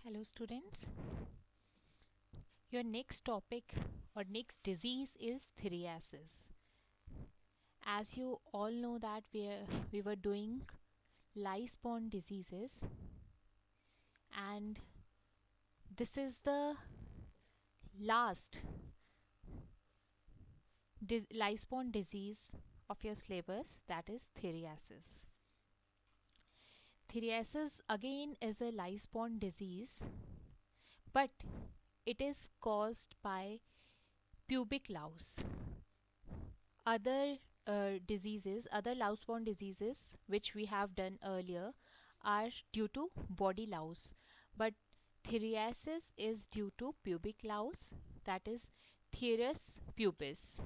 Hello students. Your next topic or next disease is theriasis. As you all know that we were doing lice-borne diseases, and this is the last lice-borne disease of your syllabus, that is theriasis. Theriasis again is a lice-borne disease, but it is caused by pubic louse. Other louse-borne diseases which we have done earlier are due to body louse, but theriasis is due to pubic louse, that is Thierus pubis.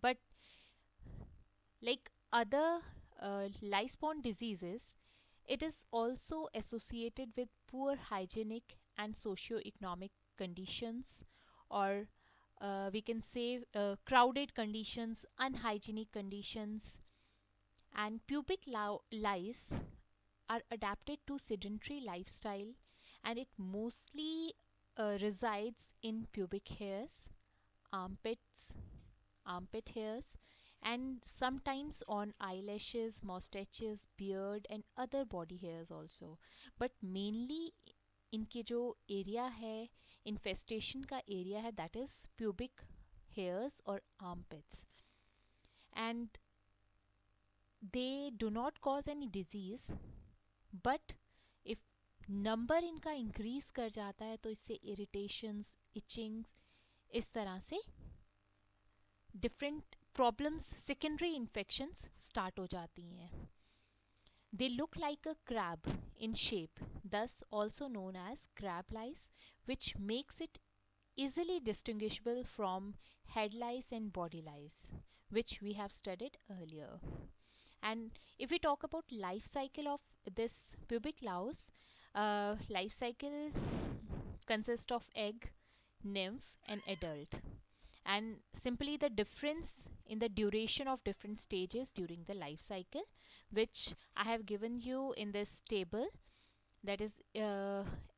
But like other lice-borne diseases, it is also associated with poor hygienic and socio-economic conditions, or we can say crowded conditions, unhygienic conditions, and lice are adapted to sedentary lifestyle, and it mostly resides in pubic hairs, armpits, armpit hairs, and sometimes on eyelashes, mustaches, beard and other body hairs also. But mainly इनके जो area है, infestation का area है, that is pubic hairs और armpits, and they do not cause any disease, but if number इनका increase कर जाता है तो इससे इरिटेशंस, इचिंग्स, इस तरह से different problems, secondary infections start हो जाती हैं. They look like a crab in shape, thus also known as crab lice, which makes it easily distinguishable from head lice and body lice, which we have studied earlier. And if we talk about life cycle of this pubic louse, life cycle consists of egg, nymph and adult, and simply the difference in the duration of different stages during the life cycle, which I have given you in this table. That is,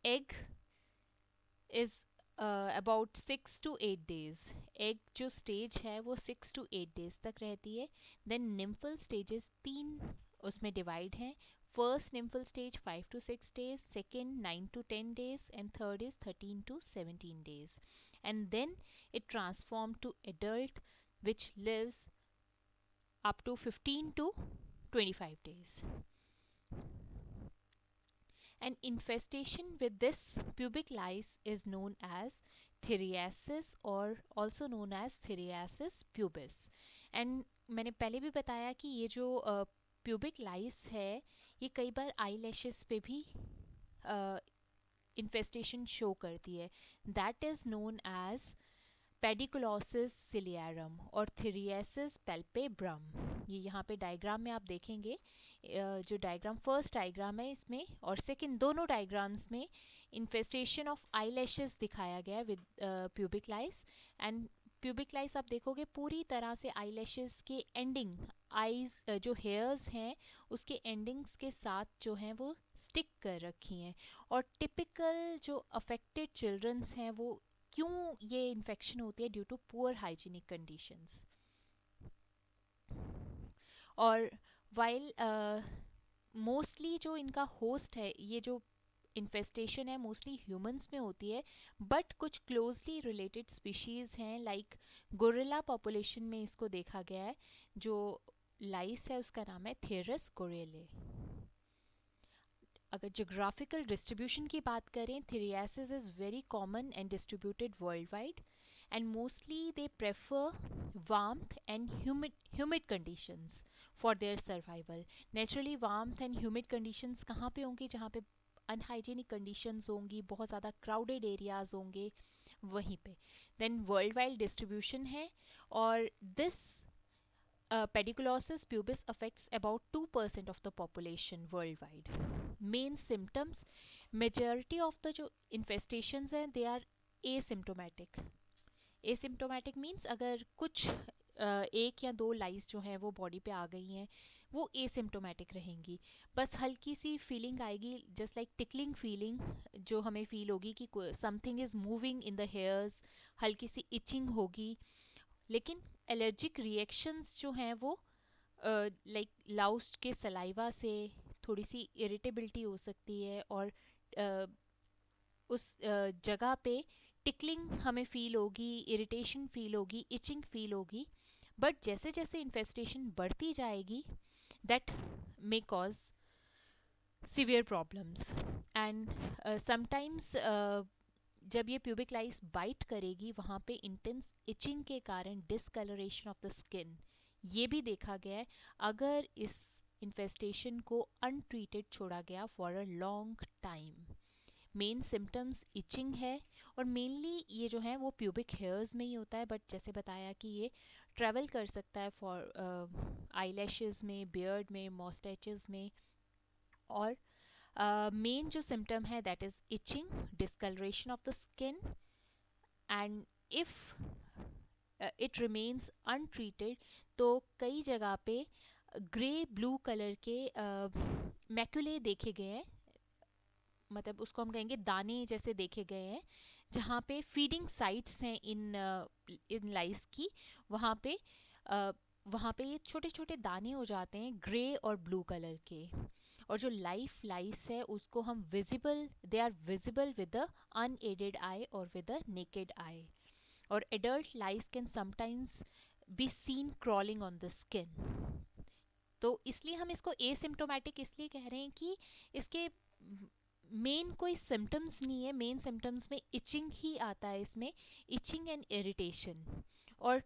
egg is about 6 to 8 days. Egg जो stage है वो 6 to 8 days तक रहती है. Then nymphal stages 3 उसमें divide हैं. First nymphal stage 5 to 6 days, second 9 to 10 days, and third is 13 to 17 days. And then it transformed to adult, which lives up to 15 to 25 days. An infestation with this pubic lice is known as theriasis, or also known as theriasis pubis. And मैंने पहले भी बताया कि ये जो pubic lice है ये कई बार eyelashes पे भी इन्फेस्टेशन शो करती है. That is known as pediculosis ciliarum और थेरियासिस पैल्पेब्रम. ये यहाँ पे डायग्राम में आप देखेंगे, जो डायग्राम फर्स्ट डायग्राम है इसमें और सेकंड, दोनों डायग्राम्स में इन्फेस्टेशन ऑफ आईलैशेस दिखाया गया with pubic lice. And pubic lice आप देखोगे पूरी तरह से आईलैशेस के एंडिंग, आईज जो हेयर्स हैं उसके एंडिंग्स के साथ जो हैं वो स्टिक कर रखी हैं. और टिपिकल जो अफेक्टेड चिल्ड्रंस हैं वो क्यों ये इन्फेक्शन होती है, due to poor hygienic conditions. और वाइल मोस्टली जो इनका होस्ट है, ये जो इन्फेस्टेशन है मोस्टली ह्यूमंस में होती है, बट कुछ क्लोजली रिलेटेड स्पीशीज़ हैं लाइक गोरिल्ला पॉपुलेशन में इसको देखा गया है. जो लाइस है उसका नाम है थेरस गोरेले. अगर जोग्राफिकल डिस्ट्रीब्यूशन की बात करें, phthiriasis is very common and distributed world wide, and mostly they prefer warmth and humid conditions for their survival. Naturally warmth and humid conditions कहाँ पे होंगी, जहाँ पे अनहाइजीनिक कंडीशंस होंगी, बहुत ज़्यादा क्राउडेड एरियाज होंगे, वहीं पे. देन वर्ल्ड वाइड डिस्ट्रीब्यूशन है, और this pediculosis pubis affects about 2% of the population worldwide. Main symptoms, majority of the जो infestations हैं they are asymptomatic. Asymptomatic means अगर कुछ एक या दो लाइस जो हैं वो बॉडी पे आ गई हैं वो एसिम्टोमेटिक रहेंगी। बस हल्की सी फीलिंग आएगी, जस्ट लाइक टिकलिंग फीलिंग, जो हमें फील होगी कि something is moving in the hairs, हल्की सी इचिंग होगी। लेकिन एलर्जिक रिएक्शंस जो हैं वो लाइक लाउस के सलाइवा से थोड़ी सी इरिटेबिलिटी हो सकती है, और उस जगह पे टिकलिंग हमें फील होगी, इरिटेशन फील होगी, इचिंग फील होगी। बट जैसे जैसे इन्फेस्टेशन बढ़ती जाएगी, that may cause severe problems. And sometimes जब ये प्यूबिक लाइस बाइट करेगी, वहाँ पे इंटेंस इचिंग के कारण डिसकलरेशन ऑफ द स्किन ये भी देखा गया है, अगर इस इन्फेस्टेशन को अनट्रीटेड छोड़ा गया for a long time. Main symptoms itching है, और मेनली ये जो है वो प्यूबिक हेयर्स में ही होता है, बट जैसे बताया कि ये ट्रैवल कर सकता है फॉर आईलैशेस में, बियर्ड में, मॉस्टैचेस में। और मेन जो सिम्टम है that is itching, discoloration of the skin, and if it remains untreated तो कई जगह पे ग्रे ब्लू कलर के मैक्यूले देखे गए हैं, मतलब उसको हम कहेंगे दाने जैसे देखे गए हैं, जहाँ पे फीडिंग साइट्स हैं इन लाइस की, वहाँ पे अ, वहाँ पे ये छोटे छोटे दाने हो जाते हैं ग्रे और ब्लू कलर के। और जो लाइफ लाइस है उसको हम visible, they are visible with the unaided eye और विद द नेकेड आई। और adult lice can sometimes be seen crawling on the skin. तो इसलिए हम इसको एसिम्टोमेटिक इसलिए कह रहे हैं कि इसके मेन कोई सिम्टम्स नहीं है, मेन सिम्टम्स में इचिंग ही आता है, इसमें इचिंग एंड इरिटेशन। और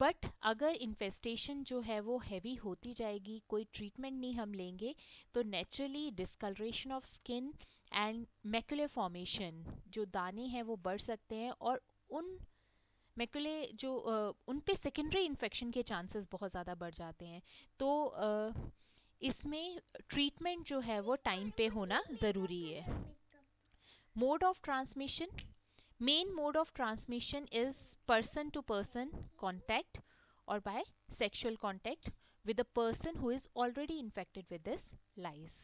बट अगर इन्फेस्टेशन जो है वो हैवी होती जाएगी, कोई ट्रीटमेंट नहीं हम लेंगे, तो naturally discoloration of skin and macular formation, जो दाने हैं वो बढ़ सकते हैं, और उन मैक्यूले जो उन पे सेकेंडरी इन्फेक्शन के चांसेस बहुत ज़्यादा बढ़ जाते हैं। तो इसमें ट्रीटमेंट जो है वो टाइम पे होना ज़रूरी है। Mode of transmission, main mode of transmission is person to person contact or by sexual contact with a person who is already infected with this lice.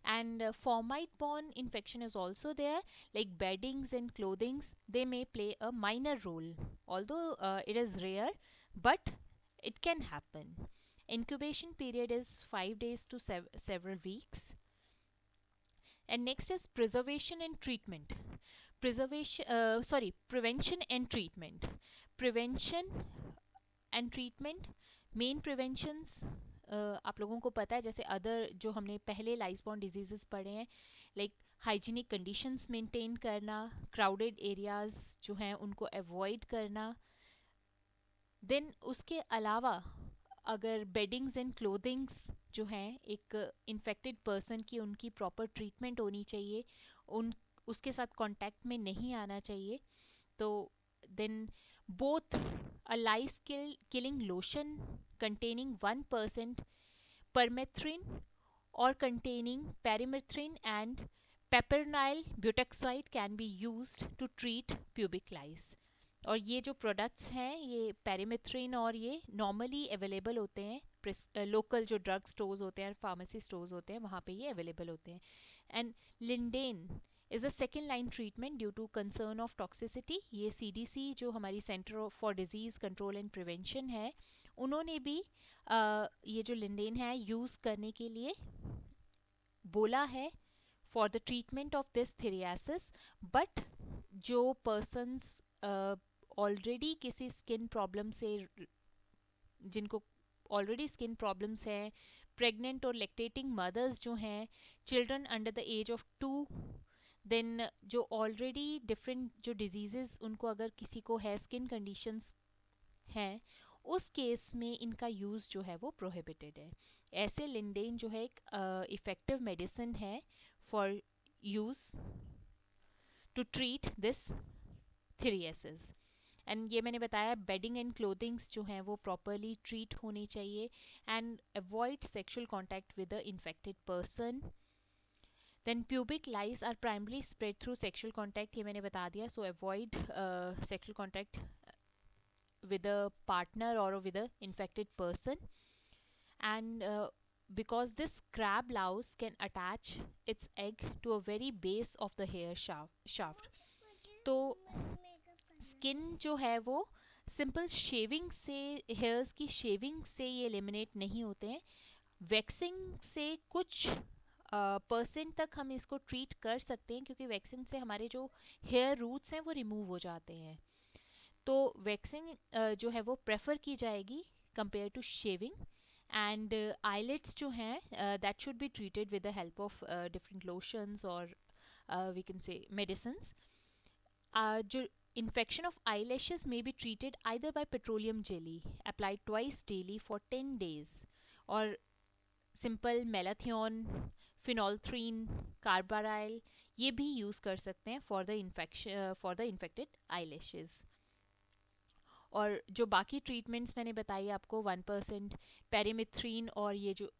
And formite borne infection is also there, like beddings and clothings, they may play a minor role, although it is rare, but it can happen. Incubation period is 5 days to several weeks. And next is preservation and treatment. Prevention and treatment. Prevention and treatment, main preventions आप लोगों को पता है, जैसे other जो हमने पहले लाइसबॉर्न diseases पढ़े हैं, लाइक हाइजीनिक कंडीशंस मेंटेन करना, क्राउडेड एरियाज जो हैं उनको अवॉइड करना। देन उसके अलावा अगर बेडिंग्स एंड क्लोथिंग्स जो हैं एक इन्फेक्टेड पर्सन की, उनकी प्रॉपर ट्रीटमेंट होनी चाहिए, उन उसके साथ कांटेक्ट में नहीं आना चाहिए। तो then both a lice killing lotion containing 1% permethrin or containing permethrin and piperonyl butoxide can be used to treat pubic lice. और ये जो प्रोडक्ट्स हैं ये पेरीमेथ्रिन और ये नॉर्मली अवेलेबल होते हैं, लोकल जो ड्रग स्टोर्स होते हैं, फार्मेसी स्टोर्स होते हैं, वहाँ पे ये अवेलेबल होते हैं। And lindane is a second line treatment due to concern of toxicity. ये CDC जो हमारी centre for disease control and prevention है, उन्होंने भी ये जो लिंडेन है यूज़ करने के लिए बोला है for the treatment of this phthiriasis. But जो पर्सन्स ऑलरेडी किसी स्किन प्रॉब्लम से, जिनको ऑलरेडी स्किन प्रॉब्लम्स हैं, प्रेग्नेंट और लैक्टेटिंग मदर्स जो हैं, children under the age of 2, then जो ऑलरेडी डिफरेंट जो डिजीज़ेस उनको अगर किसी को है स्किन कंडीशंस हैं, उस केस में इनका यूज़ जो है वो प्रोहिबिटेड है। ऐसे लिंडेन जो है एक इफ़ेक्टिव मेडिसिन है for use to treat this phthiriasis. And ये मैंने बताया बेडिंग एंड क्लोथिंग्स जो हैं वो प्रॉपरली ट्रीट होनी चाहिए, and avoid sexual contact with the infected person. Then pubic lice are primarily spread through sexual contact, ये मैंने बता दिया, so avoid sexual contact with a partner or with a infected person. and because this crab louse can attach its egg to a very base of the hair shaft. तो skin जो है वो simple shaving से, hairs की shaving से ये eliminate नहीं होते हैं। वैक्सिंग से कुछ परसेंट तक हम इसको ट्रीट कर सकते हैं, क्योंकि वैक्सिंग से हमारे जो हेयर रूट्स हैं वो रिमूव हो जाते हैं। तो वैक्सिंग जो है वो प्रेफर की जाएगी compare to shaving. And eyelets जो हैं that should be treated with the help of different lotions और वी कैन से मेडिसिन्स। जो infection of eyelashes may be treated either by petroleum jelly applied twice daily for 10 days or simple malathion, phenolphthalein, carbaryl ये भी use कर सकते हैं for the infected eyelashes। और जो बाकी ट्रीटमेंट्स मैंने बताई आपको 1% पेरीमिथ्रीन और ये जो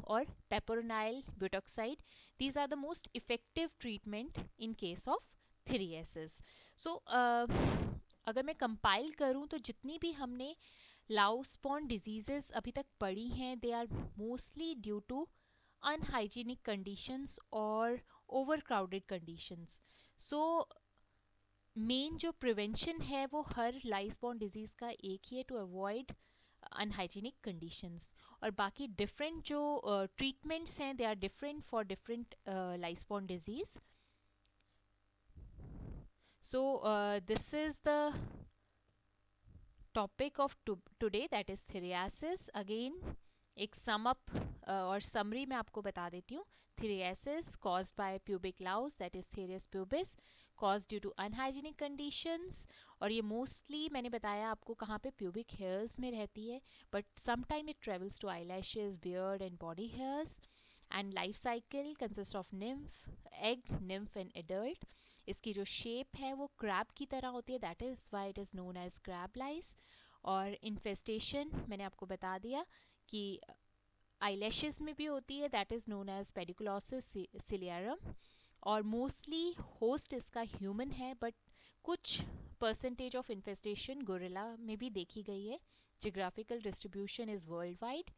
और piperonyl butoxide, these are the most effective treatment in case of phthiriasis. So अगर मैं कंपाइल करूँ तो जितनी भी हमने लाउस्पॉन डिजीजेस अभी तक पढ़ी हैं, they are mostly due to unhygienic conditions और overcrowded conditions. So main जो प्रिवेंशन है वो हर लाइसबॉर्न डिजीज़ का एक ही है, टू अवॉइड अनहाइजीनिक कंडीशंस। और बाकी डिफरेंट जो ट्रीटमेंट्स हैं they are different for different liceborne disease. So this is the topic of today, that is phthiriasis. Again एक सम अप और समरी मैं आपको बता देती हूँ। Phthiriasis caused by pubic louse, that is Pthirus pubis, cause due to unhygienic conditions. और ये mostly मैंने बताया आपको कहाँ पे, प्यूबिक हेयर्स में रहती है, but sometime it travels to eyelashes, beard and body hairs. And life cycle consist of nymph, egg, nymph and adult. इसकी जो शेप है वो क्रैब की तरह होती है, that is why it is known as crab lice. और infestation मैंने आपको बता दिया कि आईलैशेस में भी होती है, that is known as pediculosis ciliarum. और मोस्टली होस्ट इसका ह्यूमन है, बट कुछ परसेंटेज ऑफ इन्फेस्टेशन गोरिल्ला में भी देखी गई है। Geographical distribution is world wide.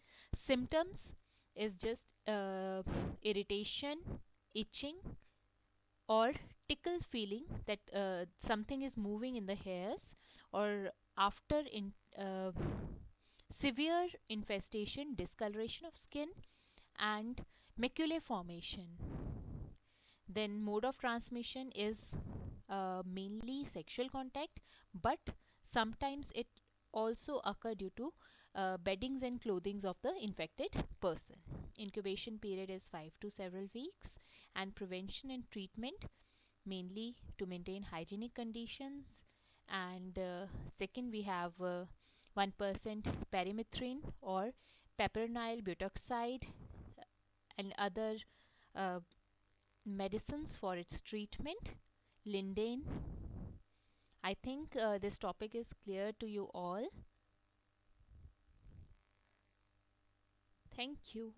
Symptoms is just irritation, itching or tickle feeling that something is moving in the hairs, or after severe infestation, discoloration of skin and maculae formation. Then mode of transmission is mainly sexual contact, but sometimes it also occur due to beddings and clothings of the infected person. Incubation period is 5 to several weeks, and prevention and treatment mainly to maintain hygienic conditions. And second, we have 1% perimethrin or peperonil butoxide and other uh, medicines for its treatment. Lindane. I think this topic is clear to you all. Thank you.